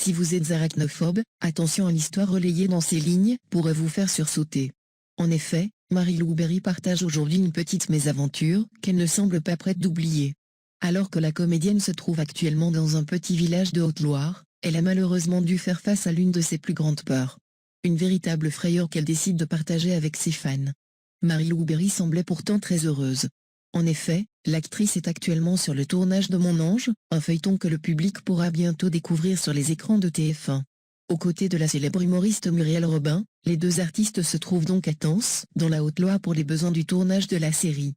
Si vous êtes arachnophobe, attention à l'histoire relayée dans ces lignes, pourrait vous faire sursauter. En effet, Marie-Lou Berry partage aujourd'hui une petite mésaventure, qu'elle ne semble pas prête d'oublier. Alors que la comédienne se trouve actuellement dans un petit village de Haute-Loire, elle a malheureusement dû faire face à l'une de ses plus grandes peurs. Une véritable frayeur qu'elle décide de partager avec ses fans. Marie-Lou Berry semblait pourtant très heureuse. En effet, l'actrice est actuellement sur le tournage de Mon Ange, un feuilleton que le public pourra bientôt découvrir sur les écrans de TF1. Aux côtés de la célèbre humoriste Muriel Robin, les deux artistes se trouvent donc à Tence, dans la Haute-Loire pour les besoins du tournage de la série.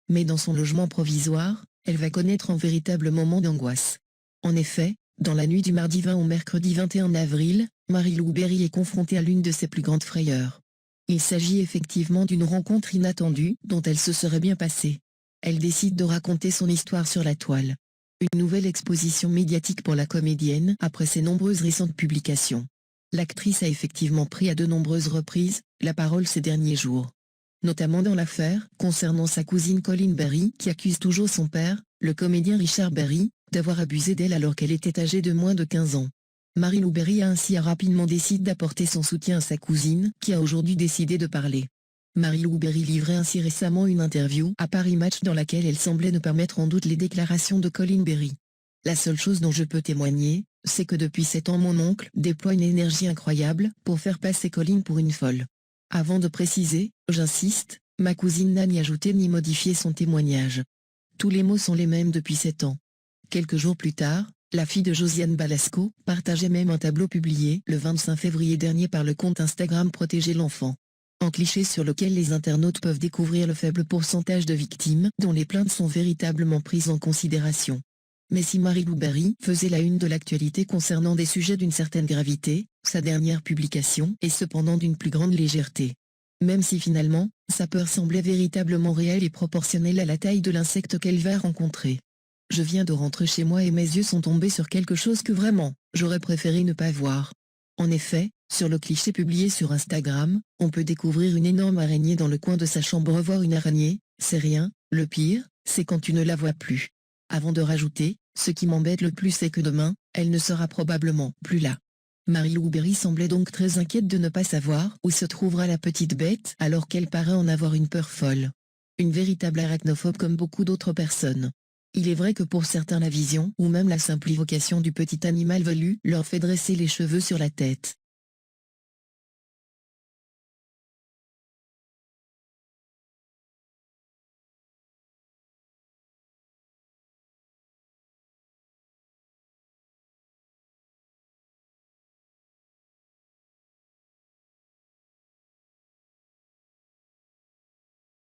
Mais dans son logement provisoire, elle va connaître un véritable moment d'angoisse. En effet, dans la nuit du mardi 20 au mercredi 21 avril, Marie-Lou Berry est confrontée à l'une de ses plus grandes frayeurs. Il s'agit effectivement d'une rencontre inattendue, dont elle se serait bien passée. Elle décide de raconter son histoire sur la toile. Une nouvelle exposition médiatique pour la comédienne après ses nombreuses récentes publications. L'actrice a effectivement pris à de nombreuses reprises la parole ces derniers jours. Notamment dans l'affaire concernant sa cousine Colleen Berry qui accuse toujours son père, le comédien Richard Berry, d'avoir abusé d'elle alors qu'elle était âgée de moins de 15 ans. Marie-Lou Berry a ainsi rapidement décidé d'apporter son soutien à sa cousine qui a aujourd'hui décidé de parler. Marie-Lou Berry livrait ainsi récemment une interview à Paris Match dans laquelle elle semblait ne pas mettre en doute les déclarations de Colleen Berry. La seule chose dont je peux témoigner, c'est que depuis 7 ans mon oncle déploie une énergie incroyable pour faire passer Colleen pour une folle. Avant de préciser, j'insiste, ma cousine n'a ni ajouté ni modifié son témoignage. Tous les mots sont les mêmes depuis 7 ans. Quelques jours plus tard, la fille de Josiane Balasco partageait même un tableau publié le 25 février dernier par le compte Instagram Protéger l'enfant. Un cliché sur lequel les internautes peuvent découvrir le faible pourcentage de victimes dont les plaintes sont véritablement prises en considération. Mais si Marie-Lou Berry faisait la une de l'actualité concernant des sujets d'une certaine gravité, sa dernière publication est cependant d'une plus grande légèreté. Même si finalement, sa peur semblait véritablement réelle et proportionnelle à la taille de l'insecte qu'elle va rencontrer. Je viens de rentrer chez moi et mes yeux sont tombés sur quelque chose que vraiment, j'aurais préféré ne pas voir. En effet, sur le cliché publié sur Instagram, on peut découvrir une énorme araignée dans le coin de sa chambre. Voir une araignée, c'est rien, le pire, c'est quand tu ne la vois plus. Avant de rajouter, ce qui m'embête le plus c'est que demain, elle ne sera probablement plus là. Marie-Lou Berry semblait donc très inquiète de ne pas savoir où se trouvera la petite bête alors qu'elle paraît en avoir une peur folle. Une véritable arachnophobe comme beaucoup d'autres personnes. Il est vrai que pour certains la vision ou même la simple évocation du petit animal velu leur fait dresser les cheveux sur la tête.